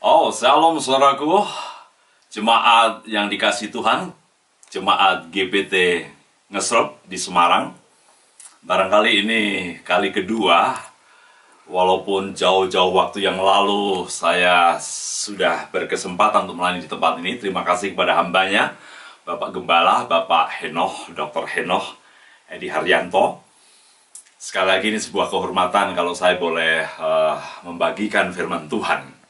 Oh, shalom saudaraku, jemaat yang dikasih Tuhan, jemaat GPT Ngesrep di Semarang. Barangkali ini kali kedua, walaupun jauh-jauh waktu yang lalu saya sudah berkesempatan untuk melayani di tempat ini. Terima kasih kepada hambanya, Bapak Gembala, Bapak Henoh, Dr. Henoh, Edi Haryanto. Sekali lagi ini sebuah kehormatan kalau saya boleh membagikan firman Tuhan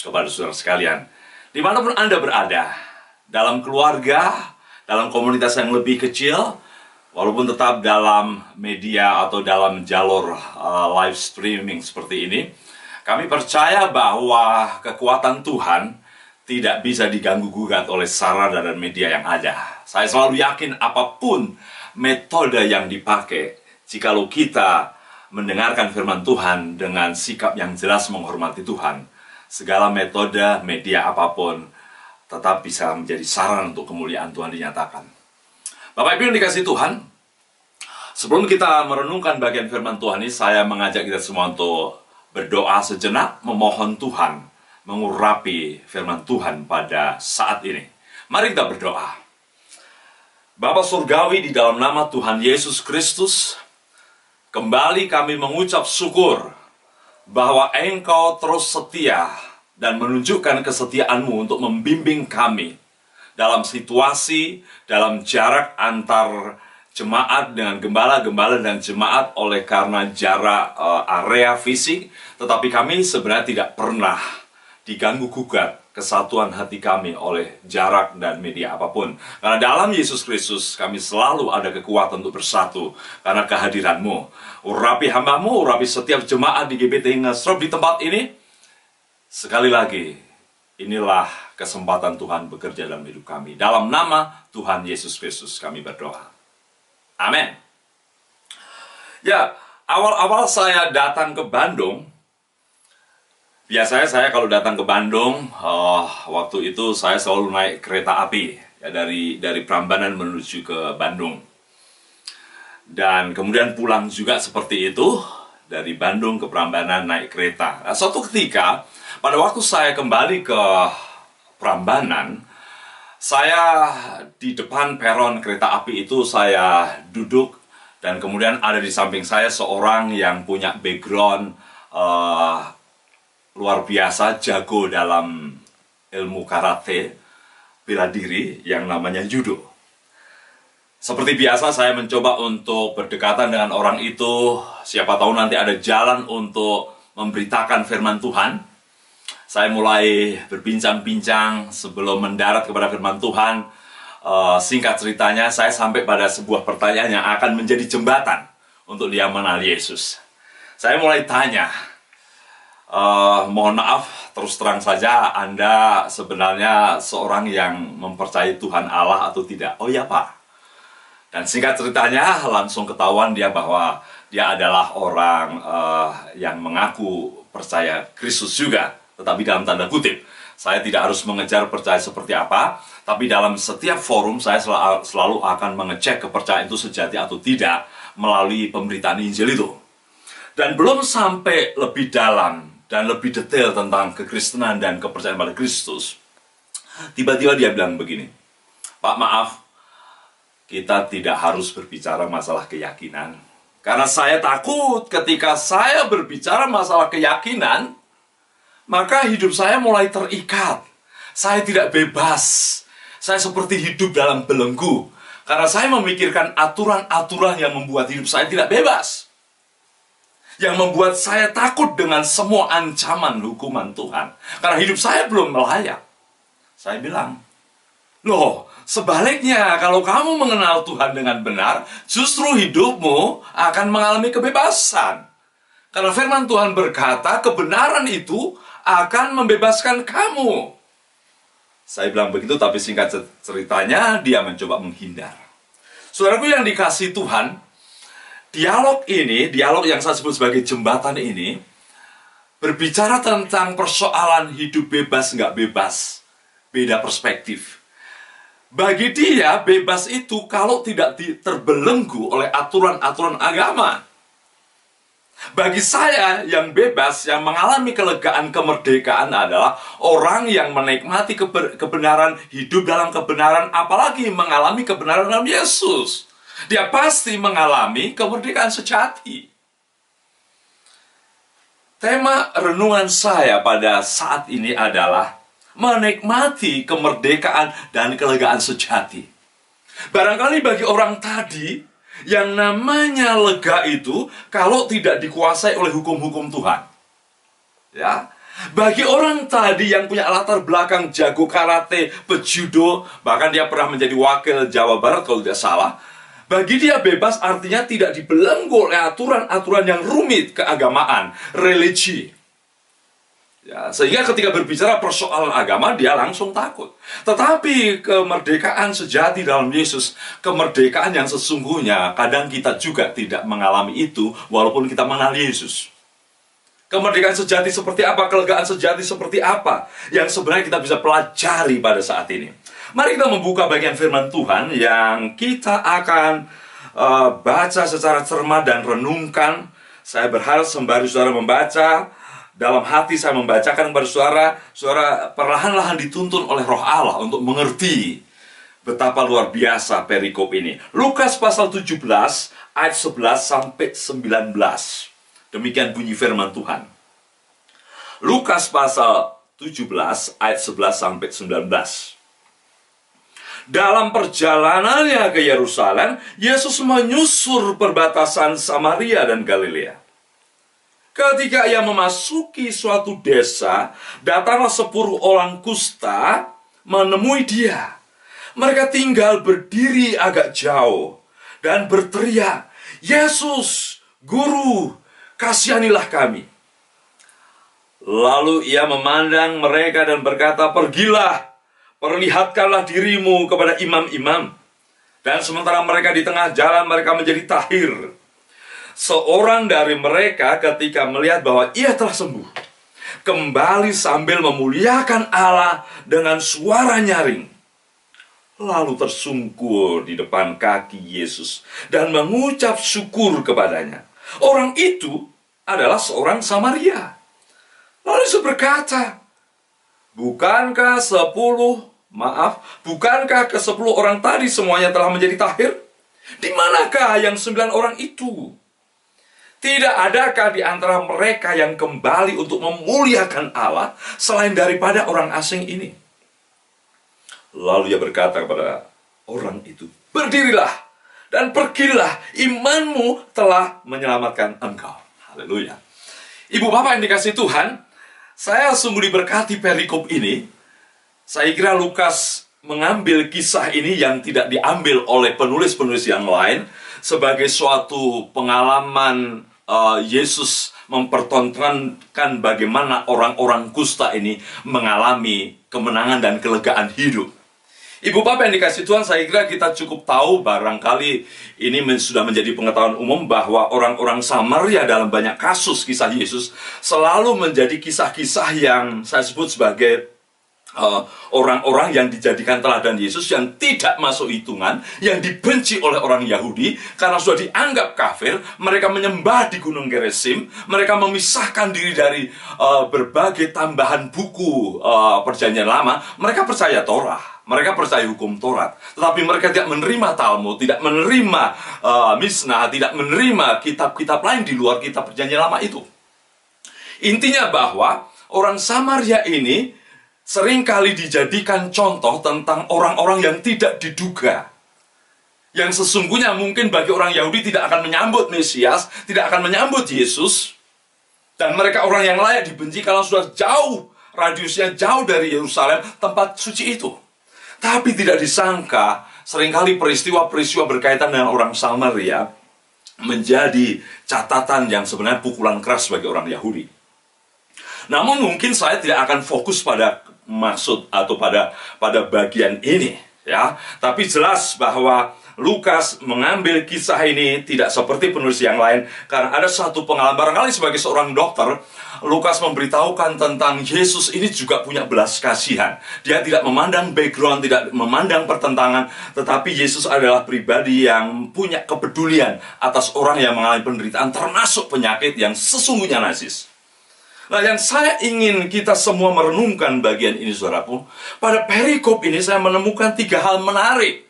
kepada saudara sekalian, dimanapun Anda berada, dalam keluarga, dalam komunitas yang lebih kecil, walaupun tetap dalam media atau dalam jalur live streaming seperti ini, kami percaya bahwa kekuatan Tuhan tidak bisa diganggu-gugat oleh sarana dan media yang ada. Saya selalu yakin apapun metode yang dipakai, jikalau kita mendengarkan firman Tuhan dengan sikap yang jelas menghormati Tuhan, segala metode, media apapun tetap bisa menjadi sarana untuk kemuliaan Tuhan dinyatakan. Bapak Ibu yang dikasih Tuhan, sebelum kita merenungkan bagian firman Tuhan ini, saya mengajak kita semua untuk berdoa sejenak, memohon Tuhan mengurapi firman Tuhan pada saat ini. Mari kita berdoa. Bapa Surgawi, di dalam nama Tuhan Yesus Kristus, kembali kami mengucap syukur bahwa Engkau terus setia dan menunjukkan kesetiaan-Mu untuk membimbing kami dalam situasi, dalam jarak antar jemaat dengan gembala-gembala dan jemaat oleh karena jarak area fisik, tetapi kami sebenarnya tidak pernah diganggu-gugat kesatuan hati kami oleh jarak dan media apapun. Karena dalam Yesus Kristus kami selalu ada kekuatan untuk bersatu karena kehadiran-Mu. Urapi hamba-Mu, urapi setiap jemaat di GPT Ngesrep di tempat ini. Sekali lagi, inilah kesempatan Tuhan bekerja dalam hidup kami. Dalam nama Tuhan Yesus Kristus kami berdoa. Amin. Ya, awal-awal saya datang ke Bandung, biasanya saya kalau datang ke Bandung, waktu itu saya selalu naik kereta api ya, dari Prambanan menuju ke Bandung. Dan kemudian pulang juga seperti itu, dari Bandung ke Prambanan naik kereta. Nah, suatu ketika, pada waktu saya kembali ke Prambanan, saya di depan peron kereta api itu saya duduk, dan kemudian ada di samping saya seorang yang punya background luar biasa, jago dalam ilmu karate, bela diri yang namanya judo. Seperti biasa saya mencoba untuk berdekatan dengan orang itu, siapa tahu nanti ada jalan untuk memberitakan firman Tuhan. Saya mulai berbincang-bincang sebelum mendarat kepada firman Tuhan. Singkat ceritanya, saya sampai pada sebuah pertanyaan yang akan menjadi jembatan untuk dia mengenal Yesus. Saya mulai tanya, mohon maaf, terus terang saja, Anda sebenarnya seorang yang mempercayai Tuhan Allah atau tidak? Oh ya Pak. Dan singkat ceritanya, langsung ketahuan dia bahwa dia adalah orang yang mengaku percaya Kristus juga. Tetapi dalam tanda kutip, saya tidak harus mengejar percaya seperti apa, tapi dalam setiap forum saya selalu akan mengecek kepercayaan itu sejati atau tidak melalui pemberitaan Injil itu. Dan belum sampai lebih dalam dan lebih detail tentang kekristenan dan kepercayaan pada Kristus, tiba-tiba dia bilang begini, Pak maaf, kita tidak harus berbicara masalah keyakinan. Karena saya takut ketika saya berbicara masalah keyakinan, maka hidup saya mulai terikat. Saya tidak bebas. Saya seperti hidup dalam belenggu. Karena saya memikirkan aturan-aturan yang membuat hidup saya tidak bebas. Yang membuat saya takut dengan semua ancaman hukuman Tuhan. Karena hidup saya belum layak. Saya bilang, loh, sebaliknya kalau kamu mengenal Tuhan dengan benar, justru hidupmu akan mengalami kebebasan. Karena firman Tuhan berkata, kebenaran itu akan membebaskan kamu. Saya bilang begitu, tapi singkat ceritanya, dia mencoba menghindar. Saudaraku yang dikasih Tuhan, dialog ini, dialog yang saya sebut sebagai jembatan ini, berbicara tentang persoalan hidup bebas nggak bebas. Beda perspektif. Bagi dia, bebas itu kalau tidak terbelenggu oleh aturan-aturan agama. Bagi saya yang bebas, yang mengalami kelegaan kemerdekaan adalah orang yang menikmati kebenaran, hidup dalam kebenaran, apalagi mengalami kebenaran dalam Yesus. Dia pasti mengalami kemerdekaan sejati. Tema renungan saya pada saat ini adalah menikmati kemerdekaan dan kelegaan sejati. Barangkali bagi orang tadi, yang namanya lega itu kalau tidak dikuasai oleh hukum-hukum Tuhan. Ya, bagi orang tadi yang punya latar belakang jago karate, pejudo, bahkan dia pernah menjadi wakil Jawa Barat kalau tidak salah, bagi dia bebas artinya tidak dibelenggu oleh aturan-aturan yang rumit keagamaan, religi. Ya, sehingga ketika berbicara persoalan agama, dia langsung takut. Tetapi kemerdekaan sejati dalam Yesus, kemerdekaan yang sesungguhnya, kadang kita juga tidak mengalami itu, walaupun kita mengenal Yesus. Kemerdekaan sejati seperti apa? Kelegaan sejati seperti apa? Yang sebenarnya kita bisa pelajari pada saat ini. Mari kita membuka bagian firman Tuhan yang kita akan baca secara cermat dan renungkan. Saya berharap sembari saudara membaca, dalam hati saya membacakan kepada saudara perlahan-lahan dituntun oleh Roh Allah untuk mengerti betapa luar biasa perikop ini. Lukas pasal 17 ayat 11 sampai 19. Demikian bunyi firman Tuhan. Lukas pasal 17 ayat 11 sampai 19. Dalam perjalanannya ke Yerusalem, Yesus menyusur perbatasan Samaria dan Galilea. Ketika ia memasuki suatu desa, datanglah 10 orang kusta menemui dia. Mereka tinggal berdiri agak jauh dan berteriak, "Yesus, Guru, kasihanilah kami." Lalu ia memandang mereka dan berkata, "Pergilah, perlihatkanlah dirimu kepada imam-imam." Dan sementara mereka di tengah jalan, mereka menjadi tahir. Seorang dari mereka ketika melihat bahwa ia telah sembuh, kembali sambil memuliakan Allah dengan suara nyaring. Lalu tersungkur di depan kaki Yesus dan mengucap syukur kepadanya. Orang itu adalah seorang Samaria. Lalu Yesus berkata, bukankah ke-10 orang tadi semuanya telah menjadi tahir? Di manakah yang 9 orang itu? Tidak adakah di antara mereka yang kembali untuk memuliakan Allah selain daripada orang asing ini? Lalu ia berkata kepada orang itu, "Berdirilah dan pergilah, imanmu telah menyelamatkan engkau." Haleluya. Ibu bapak yang dikasihi Tuhan, saya sungguh diberkati perikop ini. Saya kira Lukas mengambil kisah ini yang tidak diambil oleh penulis-penulis yang lain sebagai suatu pengalaman Yesus mempertontonkan bagaimana orang-orang kusta ini mengalami kemenangan dan kelegaan hidup. Ibu bapak yang dikasih Tuhan, saya kira kita cukup tahu, barangkali ini sudah menjadi pengetahuan umum bahwa orang-orang Samaria dalam banyak kasus kisah Yesus selalu menjadi kisah-kisah yang saya sebut sebagai orang-orang yang dijadikan teladan Yesus, yang tidak masuk hitungan, yang dibenci oleh orang Yahudi karena sudah dianggap kafir. Mereka menyembah di Gunung Gerizim, mereka memisahkan diri dari berbagai tambahan buku perjanjian lama. Mereka percaya Torah, mereka percaya hukum Taurat, tetapi mereka tidak menerima Talmud, tidak menerima Mishnah, tidak menerima kitab-kitab lain di luar kitab perjanjian lama itu. Intinya bahwa orang Samaria ini seringkali dijadikan contoh tentang orang-orang yang tidak diduga, yang sesungguhnya mungkin bagi orang Yahudi tidak akan menyambut Mesias, tidak akan menyambut Yesus, dan mereka orang yang layak dibenci karena sudah jauh, radiusnya jauh dari Yerusalem, tempat suci itu. Tapi tidak disangka, seringkali peristiwa-peristiwa berkaitan dengan orang Samaria menjadi catatan yang sebenarnya pukulan keras bagi orang Yahudi. Namun mungkin saya tidak akan fokus pada maksud atau pada bagian ini, ya. Tapi jelas bahwa Lukas mengambil kisah ini tidak seperti penulis yang lain, karena ada satu pengalaman. Barangkali sebagai seorang dokter, Lukas memberitahukan tentang Yesus ini juga punya belas kasihan. Dia tidak memandang background, tidak memandang pertentangan, tetapi Yesus adalah pribadi yang punya kepedulian atas orang yang mengalami penderitaan, termasuk penyakit yang sesungguhnya najis. Nah, yang saya ingin kita semua merenungkan bagian ini, saudaraku, pada perikop ini saya menemukan 3 hal menarik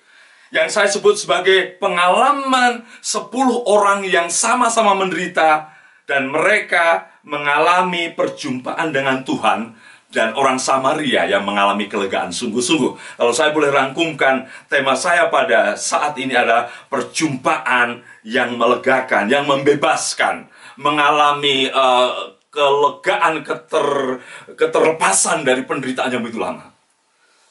yang saya sebut sebagai pengalaman 10 orang yang sama-sama menderita dan mereka mengalami perjumpaan dengan Tuhan, dan orang Samaria yang mengalami kelegaan sungguh-sungguh. Kalau saya boleh rangkumkan, tema saya pada saat ini adalah perjumpaan yang melegakan, yang membebaskan, mengalami kelegaan, keterlepasan dari penderitaan yang begitu lama.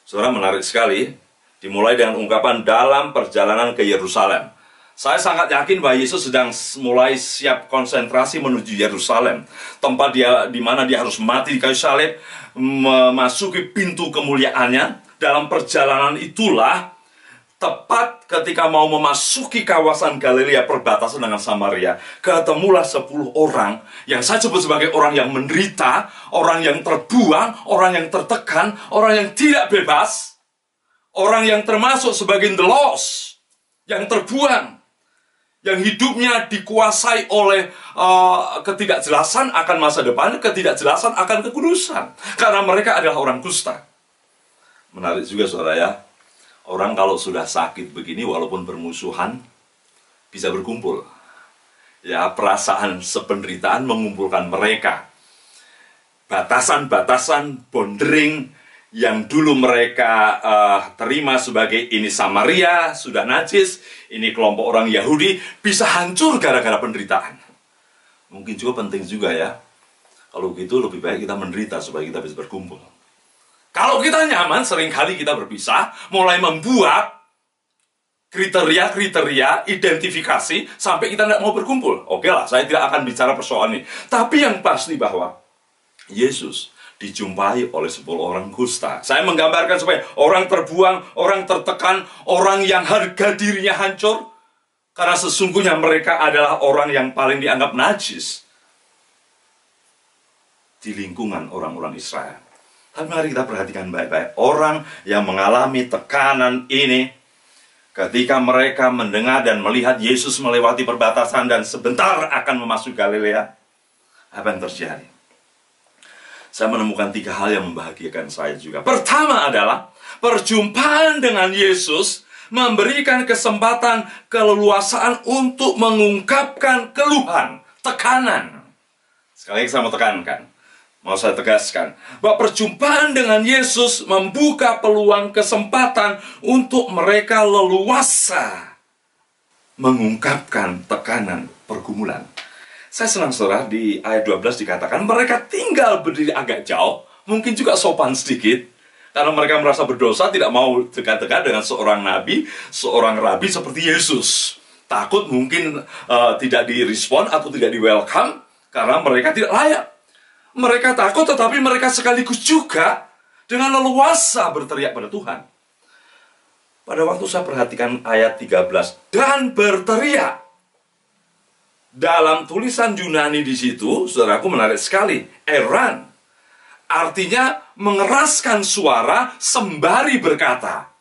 Saudara, menarik sekali. Dimulai dengan ungkapan dalam perjalanan ke Yerusalem. Saya sangat yakin bahwa Yesus sedang mulai siap konsentrasi menuju Yerusalem, tempat di mana dia harus mati di kayu salib, memasuki pintu kemuliaannya. Dalam perjalanan itulah, tepat ketika mau memasuki kawasan Galilea perbatasan dengan Samaria, ketemulah 10 orang yang saya sebut sebagai orang yang menderita, orang yang terbuang, orang yang tertekan, orang yang tidak bebas, orang yang termasuk sebagai the lost, yang terbuang, yang hidupnya dikuasai oleh ketidakjelasan akan masa depan, ketidakjelasan akan kekudusan, karena mereka adalah orang kusta. Menarik juga, saudara ya. Orang kalau sudah sakit begini, walaupun bermusuhan, bisa berkumpul. Ya, perasaan sependeritaan mengumpulkan mereka. Batasan-batasan, bondering yang dulu mereka terima sebagai ini Samaria, sudah najis, ini kelompok orang Yahudi, bisa hancur gara-gara penderitaan. Mungkin juga penting juga ya, kalau begitu lebih baik kita menderita supaya kita bisa berkumpul. Kalau kita nyaman, seringkali kita berpisah, mulai membuat kriteria-kriteria, identifikasi, sampai kita tidak mau berkumpul. Oke lah, saya tidak akan bicara persoalan ini. Tapi yang pasti bahwa Yesus dijumpai oleh 10 orang kusta. Saya menggambarkan supaya orang terbuang, orang tertekan, orang yang harga dirinya hancur, karena sesungguhnya mereka adalah orang yang paling dianggap najis di lingkungan orang-orang Israel. Tapi mari kita perhatikan baik-baik. Orang yang mengalami tekanan ini, ketika mereka mendengar dan melihat Yesus melewati perbatasan dan sebentar akan memasuki Galilea, apa yang terjadi? Saya menemukan 3 hal yang membahagiakan saya juga. Pertama adalah perjumpaan dengan Yesus memberikan kesempatan keleluasaan untuk mengungkapkan keluhan, tekanan. Sekali lagi saya mau tekankan. Mau saya tegaskan, bahwa perjumpaan dengan Yesus membuka peluang kesempatan untuk mereka leluasa mengungkapkan tekanan pergumulan. Saya senang, saudara, di ayat 12 dikatakan mereka tinggal berdiri agak jauh, mungkin juga sopan sedikit, karena mereka merasa berdosa, tidak mau dekat-dekat dengan seorang nabi, seorang rabi seperti Yesus. Takut mungkin tidak direspon atau tidak di-welcome, karena mereka tidak layak. Mereka takut, tetapi mereka sekaligus juga dengan leluasa berteriak pada Tuhan. Pada waktu saya perhatikan ayat 13, dan berteriak. Dalam tulisan Yunani di situ, saudaraku, menarik sekali. Eran, artinya mengeraskan suara sembari berkata.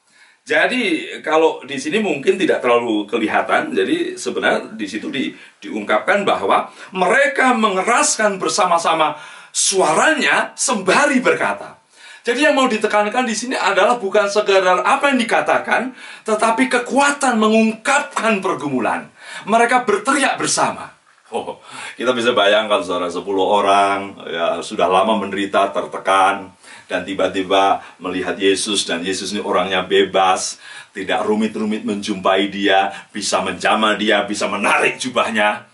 Jadi kalau di sini mungkin tidak terlalu kelihatan. Jadi sebenarnya di situ diungkapkan bahwa mereka mengeraskan bersama-sama suaranya sembari berkata. Jadi yang mau ditekankan di sini adalah bukan sekedar apa yang dikatakan, tetapi kekuatan mengungkapkan pergumulan. Mereka berteriak bersama. Oh, kita bisa bayangkan, saudara, 10 orang ya sudah lama menderita, tertekan, dan tiba-tiba melihat Yesus, dan Yesus ini orangnya bebas, tidak rumit-rumit menjumpai dia, bisa menjamah dia, bisa menarik jubahnya.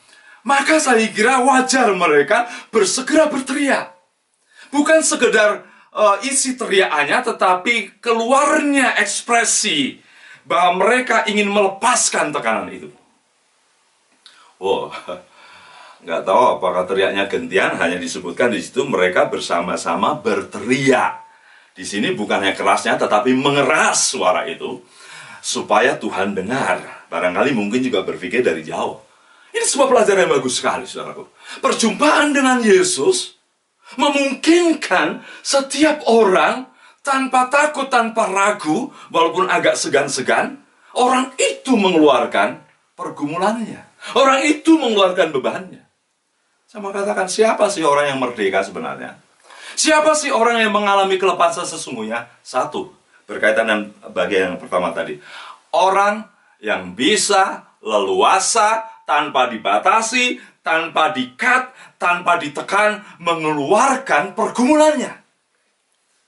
Maka saya kira wajar mereka bersegera berteriak. Bukan sekedar isi teriakannya, tetapi keluarnya ekspresi bahwa mereka ingin melepaskan tekanan itu. Wow, nggak tahu apakah teriaknya gantian, hanya disebutkan di situ mereka bersama-sama berteriak. Di sini bukannya kerasnya, tetapi mengeras suara itu. supaya Tuhan dengar. Barangkali mungkin juga berpikir dari jauh. Ini sebuah pelajaran yang bagus sekali, saudaraku. Perjumpaan dengan Yesus memungkinkan setiap orang tanpa takut, tanpa ragu, walaupun agak segan-segan, orang itu mengeluarkan pergumulannya. Orang itu mengeluarkan bebannya. Saya mau katakan, siapa sih orang yang merdeka sebenarnya? Siapa sih orang yang mengalami kelepasan sesungguhnya? Satu, berkaitan dengan bagian yang pertama tadi. Orang yang bisa leluasa, tanpa dibatasi, tanpa dikat, tanpa ditekan, mengeluarkan pergumulannya.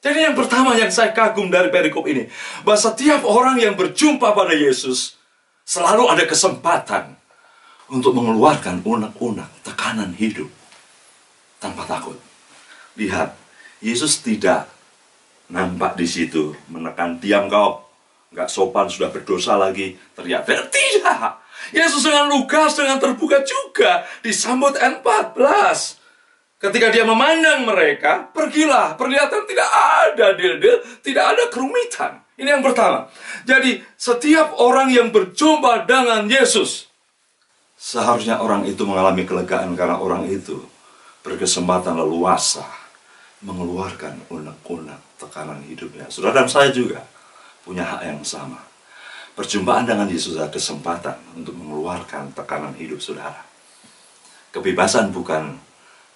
Jadi yang pertama yang saya kagum dari perikop ini, bahwa setiap orang yang berjumpa pada Yesus, selalu ada kesempatan untuk mengeluarkan unek-unek tekanan hidup tanpa takut. Lihat, Yesus tidak nampak di situ menekan, diam kau, nggak sopan, sudah berdosa lagi, teriak-teriak. Tidak. Yesus dengan lugas, dengan terbuka juga disambut N14. Ketika dia memandang mereka, pergilah, perlihatan tidak ada deal-deal, tidak ada kerumitan. Ini yang pertama. Jadi setiap orang yang berjumpa dengan Yesus, seharusnya orang itu mengalami kelegaan karena orang itu berkesempatan leluasa mengeluarkan unek-unek tekanan hidupnya. Saudara dan saya juga punya hak yang sama. Perjumpaan dengan Yesus adalah kesempatan untuk mengeluarkan tekanan hidup saudara. Kebebasan bukan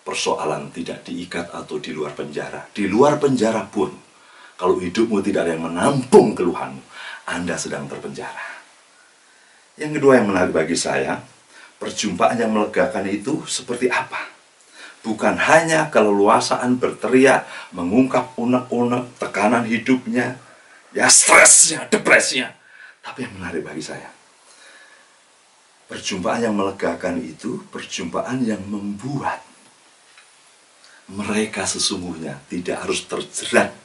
persoalan tidak diikat atau di luar penjara. Di luar penjara pun, kalau hidupmu tidak ada yang menampung keluhanmu, Anda sedang terpenjara. Yang kedua yang menarik bagi saya, perjumpaan yang melegakan itu seperti apa? Bukan hanya keleluasaan berteriak, mengungkap unek-unek tekanan hidupnya, ya stresnya, depresinya. Tapi yang menarik bagi saya, perjumpaan yang melegakan itu perjumpaan yang membuat mereka sesungguhnya tidak harus terjerat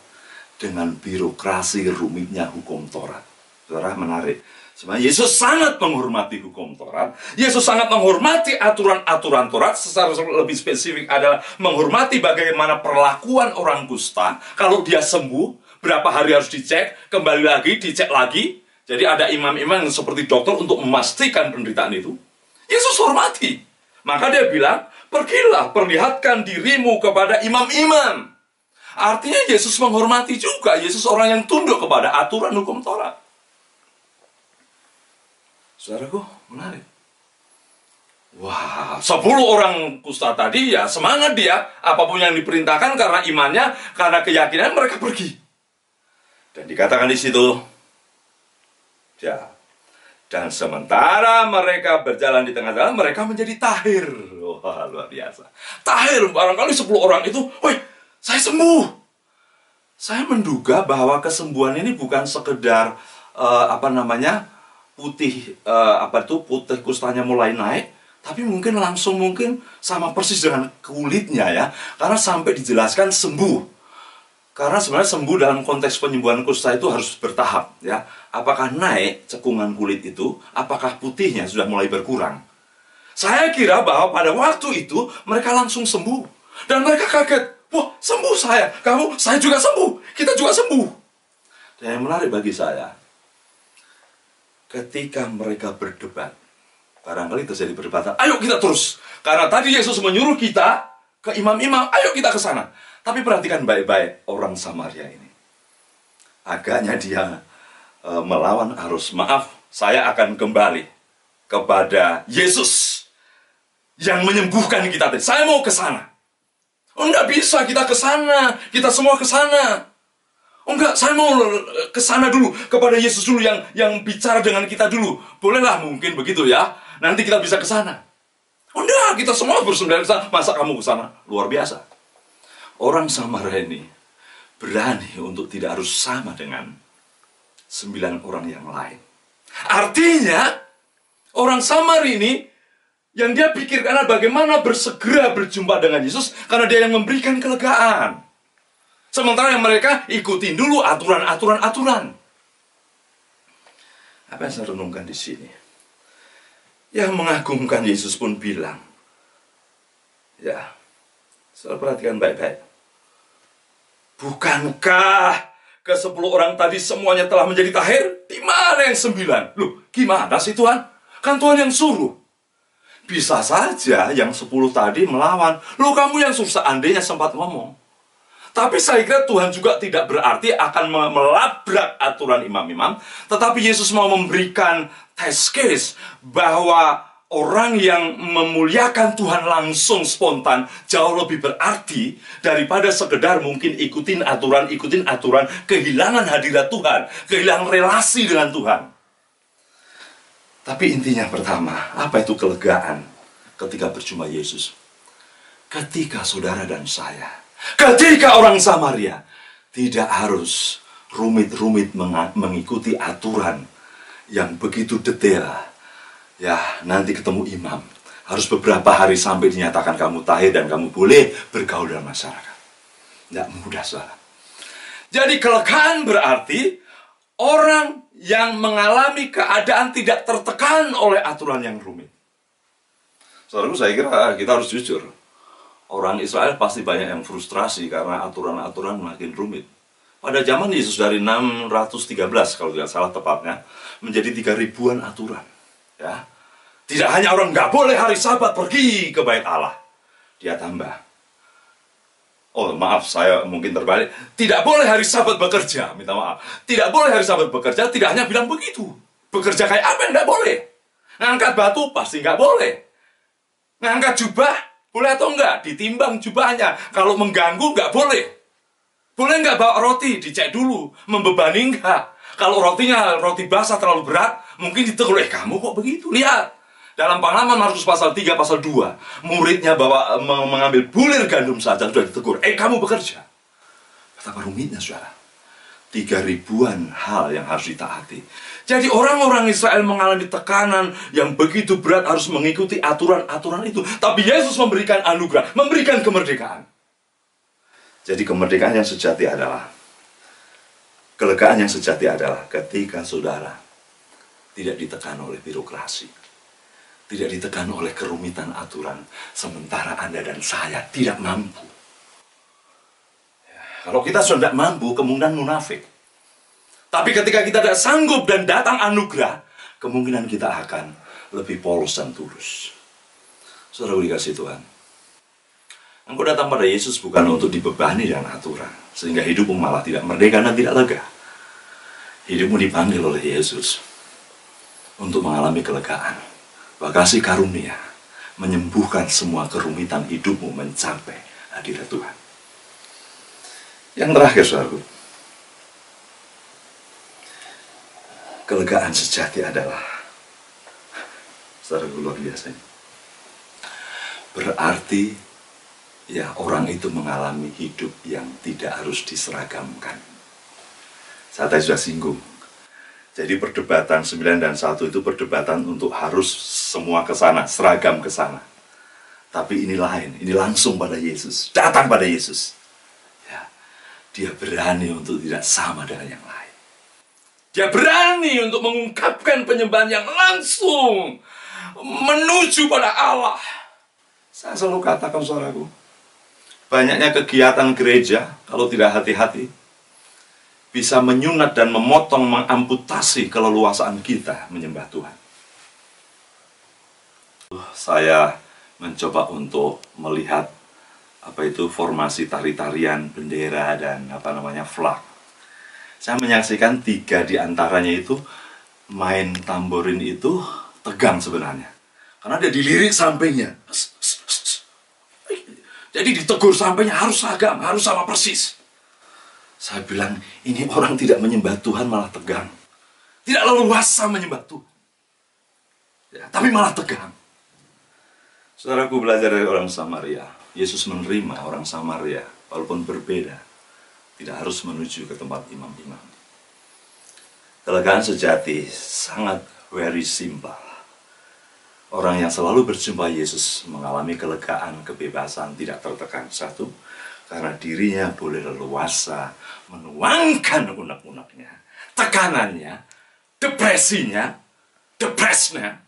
dengan birokrasi rumitnya hukum Taurat. Saudara, menarik. Sebenarnya Yesus sangat menghormati hukum Taurat. Yesus sangat menghormati aturan-aturan Taurat. Secara lebih spesifik adalah menghormati bagaimana perlakuan orang kusta. Kalau dia sembuh, berapa hari harus dicek, kembali lagi, dicek lagi. Jadi ada imam-imam yang seperti dokter untuk memastikan penderitaan itu. Yesus hormati. Maka dia bilang, pergilah, perlihatkan dirimu kepada imam-imam. Artinya Yesus menghormati juga. Yesus orang yang tunduk kepada aturan hukum Taurat. Saudaraku, menarik. Wah, 10 orang kusta tadi ya semangat dia. Apapun yang diperintahkan karena imannya, karena keyakinan mereka pergi. Dan dikatakan di situ, ya, dan sementara mereka berjalan di tengah jalan, mereka menjadi tahir. Wah, luar biasa. Tahir, barangkali 10 orang itu, woi, saya sembuh. Saya menduga bahwa kesembuhan ini bukan sekedar, putih kustanya mulai naik, tapi mungkin langsung sama persis dengan kulitnya ya. Karena sampai dijelaskan sembuh. Karena sebenarnya sembuh dalam konteks penyembuhan kusta itu harus bertahap ya. Apakah naik cekungan kulit itu, apakah putihnya sudah mulai berkurang. Saya kira bahwa pada waktu itu mereka langsung sembuh. Dan mereka kaget, wah sembuh saya, saya juga sembuh, kita juga sembuh. Dan yang menarik bagi saya, ketika mereka berdebat, barangkali terjadi perdebatan, ayo kita terus. Karena tadi Yesus menyuruh kita ke imam-imam, ayo kita ke sana. Tapi perhatikan baik-baik orang Samaria ini. Agaknya dia melawan arus. Maaf, saya akan kembali kepada Yesus yang menyembuhkan kita. Saya mau ke sana. Oh, enggak bisa kita ke sana. Kita semua ke sana. Oh, enggak, saya mau ke sana dulu. Kepada Yesus dulu yang bicara dengan kita dulu. Bolehlah mungkin begitu ya. Nanti kita bisa ke sana. Oh, enggak, kita semua bersembunyi ke sana. Masa kamu ke sana? Luar biasa. Orang Samaria ini berani untuk tidak harus sama dengan 9 orang yang lain. Artinya, orang Samaria ini yang dia pikirkan adalah bagaimana bersegera berjumpa dengan Yesus karena dia yang memberikan kelegaan. Sementara yang mereka ikutin dulu aturan-aturan. Apa yang saya renungkan di sini? Yang mengagumkan Yesus pun bilang, ya, saya perhatikan baik-baik. Bukankah ke-10 orang tadi semuanya telah menjadi tahir? Di mana mana yang 9? Loh, gimana sih Tuhan? Kan Tuhan yang suruh. Bisa saja yang 10 tadi melawan. Loh, kamu yang suruh, seandainya sempat ngomong. Tapi saya kira Tuhan juga tidak berarti akan melabrak aturan imam-imam. Tetapi Yesus mau memberikan test case bahwa orang yang memuliakan Tuhan langsung spontan jauh lebih berarti daripada sekedar mungkin ikutin aturan, kehilangan hadirat Tuhan, kehilangan relasi dengan Tuhan. Tapi intinya pertama, apa itu kelegaan ketika berjumpa Yesus? Ketika saudara dan saya, ketika orang Samaria tidak harus rumit-rumit mengikuti aturan yang begitu detail. Ya, nanti ketemu imam. Harus beberapa hari sampai dinyatakan kamu tahir dan kamu boleh bergaul dalam masyarakat. Tidak mudah, saudara. Jadi kelegaan berarti orang yang mengalami keadaan tidak tertekan oleh aturan yang rumit. Saudaraku, saya kira kita harus jujur. Orang Israel pasti banyak yang frustrasi karena aturan-aturan makin rumit. Pada zaman Yesus dari 613 kalau tidak salah tepatnya, menjadi 3000-an aturan. Ya, tidak hanya orang nggak boleh hari Sabat pergi ke bait Allah, dia tambah. Oh maaf, saya mungkin terbalik. Tidak boleh hari Sabat bekerja, minta maaf. Tidak boleh hari Sabat bekerja, tidak hanya bilang begitu. Bekerja kayak apa yang nggak boleh? Ngangkat batu pasti nggak boleh. Ngangkat jubah boleh atau enggak? Ditimbang jubahnya. Kalau mengganggu nggak boleh. Boleh nggak bawa roti? Dicek dulu, membebani enggak? Kalau rotinya roti basah terlalu berat, mungkin ditegur, kamu kok begitu? Lihat, dalam Pengalaman Markus pasal 3, pasal 2, muridnya mengambil bulir gandum saja, sudah ditegur, kamu bekerja. Betapa rumitnya, saudara. 3000-an hal yang harus ditaati. Jadi orang-orang Israel mengalami tekanan yang begitu berat harus mengikuti aturan-aturan itu. Tapi Yesus memberikan anugerah, memberikan kemerdekaan. Jadi kemerdekaan yang sejati adalah, kelegaan yang sejati adalah ketika saudara tidak ditekan oleh birokrasi, tidak ditekan oleh kerumitan aturan, sementara Anda dan saya tidak mampu. Kalau kita sudah tidak mampu, kemungkinan munafik. Tapi ketika kita tidak sanggup dan datang anugerah, kemungkinan kita akan lebih polos dan tulus. Saudara dikasih Tuhan, engkau datang pada Yesus bukan untuk dibebani dengan aturan, sehingga hidupmu malah tidak merdeka dan tidak lega. Hidupmu dipanggil oleh Yesus untuk mengalami kelegaan, kasih karunia, menyembuhkan semua kerumitan hidupmu mencapai hadirat Tuhan. Yang terakhir, saudaraku, kelegaan sejati adalah, saudaraku luar biasa, berarti ya orang itu mengalami hidup yang tidak harus diseragamkan. Saya tadi sudah singgung. Jadi perdebatan 9 dan 1 itu perdebatan untuk harus semua ke sana, seragam ke sana. Tapi ini lain, ini langsung pada Yesus, datang pada Yesus. Ya, dia berani untuk tidak sama dengan yang lain. Dia berani untuk mengungkapkan penyembahan yang langsung menuju pada Allah. Saya selalu katakan, saudaraku, banyaknya kegiatan gereja, kalau tidak hati-hati, bisa menyunat dan memotong, mengamputasi keleluasaan kita menyembah Tuhan. Saya mencoba untuk melihat formasi tari-tarian, bendera, dan flag. Saya menyaksikan 3 di antaranya itu main tamborin itu tegang sebenarnya. Karena dia dilirik sampingnya. Jadi ditegur sampingnya harus seragam, harus sama persis. Saya bilang, ini orang tidak menyembah Tuhan malah tegang. Tidak leluasa menyembah Tuhan. Ya, tapi malah tegang. Saudaraku, belajar dari orang Samaria. Yesus menerima orang Samaria, walaupun berbeda. Tidak harus menuju ke tempat imam-imam. Kelegaan sejati sangat very simple. Orang yang selalu berjumpa Yesus mengalami kelegaan, kebebasan, tidak tertekan. 1, karena dirinya boleh leluasa menuangkan unek-uneknya, tekanannya, depresinya, depresnya.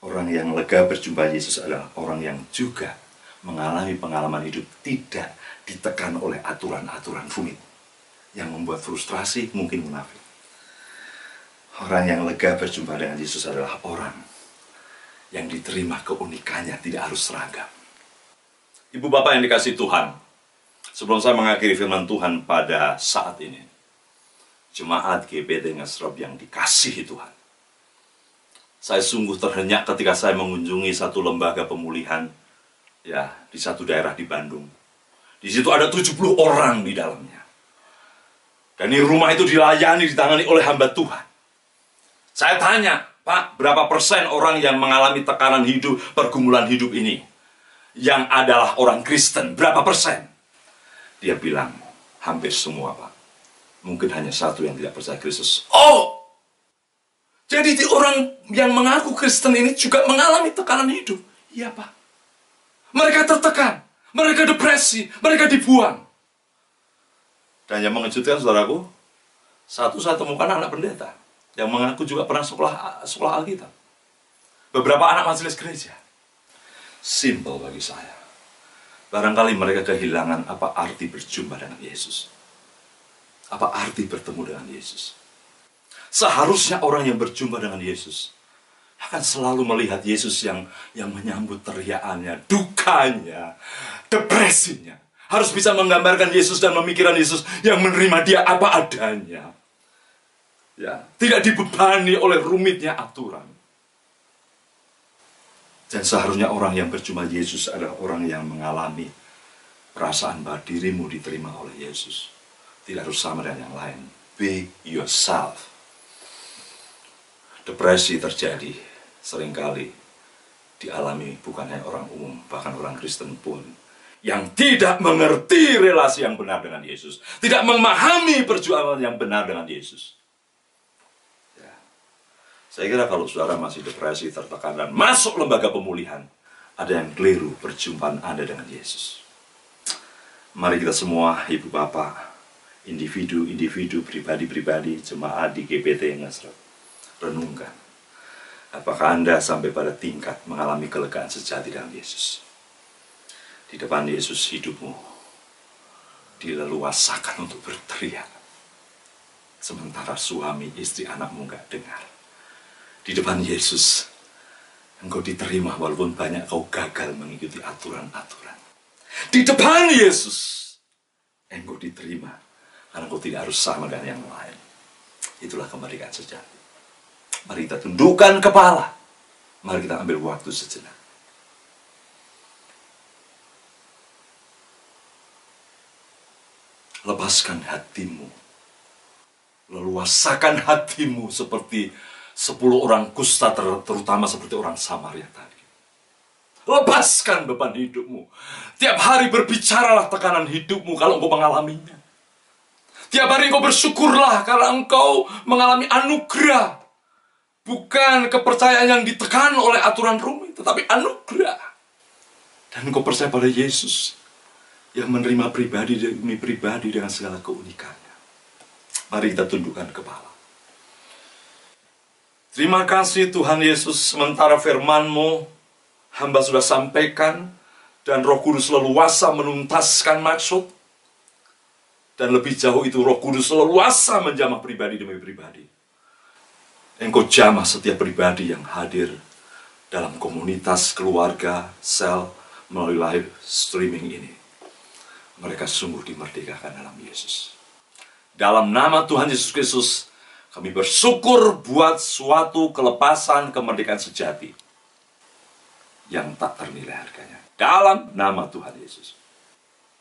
Orang yang lega berjumpa Yesus adalah orang yang juga mengalami pengalaman hidup tidak ditekan oleh aturan-aturan rumit yang membuat frustrasi, mungkin munafik. Orang yang lega berjumpa dengan Yesus adalah orang yang diterima keunikannya, tidak harus seragam. Ibu bapak yang dikasihi Tuhan, sebelum saya mengakhiri firman Tuhan pada saat ini, jemaat GBT Ngesrop yang dikasihi Tuhan, saya sungguh terhenyak ketika saya mengunjungi satu lembaga pemulihan ya di satu daerah di Bandung. Di situ ada 70 orang di dalamnya. Dan di rumah itu dilayani, ditangani oleh hamba Tuhan. Saya tanya, Pak, berapa persen orang yang mengalami tekanan hidup, pergumulan hidup ini, yang adalah orang Kristen, berapa persen? Dia bilang, hampir semua, Pak. Mungkin hanya satu yang tidak percaya Kristus. Oh! Jadi orang yang mengaku Kristen ini juga mengalami tekanan hidup. Iya, Pak. Mereka tertekan, mereka depresi, mereka dibuang. Dan yang mengejutkan, saudaraku, satu saya temukan anak pendeta yang mengaku juga pernah sekolah Alkitab. Beberapa anak majelis gereja. Simple bagi saya. Barangkali mereka kehilangan apa arti berjumpa dengan Yesus. Apa arti bertemu dengan Yesus. Seharusnya orang yang berjumpa dengan Yesus akan selalu melihat Yesus yang menyambut teriakannya, dukanya, depresinya. Harus bisa menggambarkan Yesus dan memikirkan Yesus yang menerima dia apa adanya. Ya, tidak dibebani oleh rumitnya aturan. Dan seharusnya orang yang berjumpa Yesus adalah orang yang mengalami perasaan bahwa dirimu diterima oleh Yesus. Tidak harus sama dengan yang lain. Be yourself. Depresi terjadi seringkali dialami bukan hanya orang umum, bahkan orang Kristen pun yang tidak mengerti relasi yang benar dengan Yesus, tidak memahami perjuangan yang benar dengan Yesus. Ya. Saya kira kalau saudara masih depresi, tertekan, dan masuk lembaga pemulihan, ada yang keliru perjumpaan Anda dengan Yesus. Mari kita semua, ibu bapak, individu-individu, pribadi-pribadi, jemaat di GBT Ngesrop, renungkan. Apakah Anda sampai pada tingkat mengalami kelegaan sejati dengan Yesus? Di depan Yesus hidupmu dileluasakan untuk berteriak. Sementara suami, istri, anakmu nggak dengar. Di depan Yesus, engkau diterima walaupun banyak kau gagal mengikuti aturan-aturan. Di depan Yesus, engkau diterima karena engkau tidak harus sama dengan yang lain. Itulah kemerdekaan sejati. Mari kita tundukkan kepala. Mari kita ambil waktu sejenak. Lepaskan hatimu. Leluasakan hatimu seperti 10 orang kusta, terutama seperti orang Samaria tadi. Lepaskan beban hidupmu. Tiap hari berbicaralah tekanan hidupmu kalau engkau mengalaminya. Tiap hari engkau bersyukurlah karena engkau mengalami anugerah. Bukan kepercayaan yang ditekan oleh aturan rumit, tetapi anugerah. Dan engkau percaya pada Yesus yang menerima pribadi demi pribadi dengan segala keunikannya. Mari kita tundukkan kepala. Terima kasih Tuhan Yesus, sementara firman-Mu hamba sudah sampaikan dan Roh Kudus leluasa menuntaskan maksud. Dan lebih jauh itu Roh Kudus leluasa menjamah pribadi demi pribadi. Engkau jamah setiap pribadi yang hadir dalam komunitas, keluarga, sel, melalui live streaming ini. Mereka sungguh dimerdekakan dalam Yesus. Dalam nama Tuhan Yesus Kristus, kami bersyukur buat suatu kelepasan kemerdekaan sejati yang tak ternilai harganya. Dalam nama Tuhan Yesus.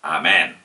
Amin.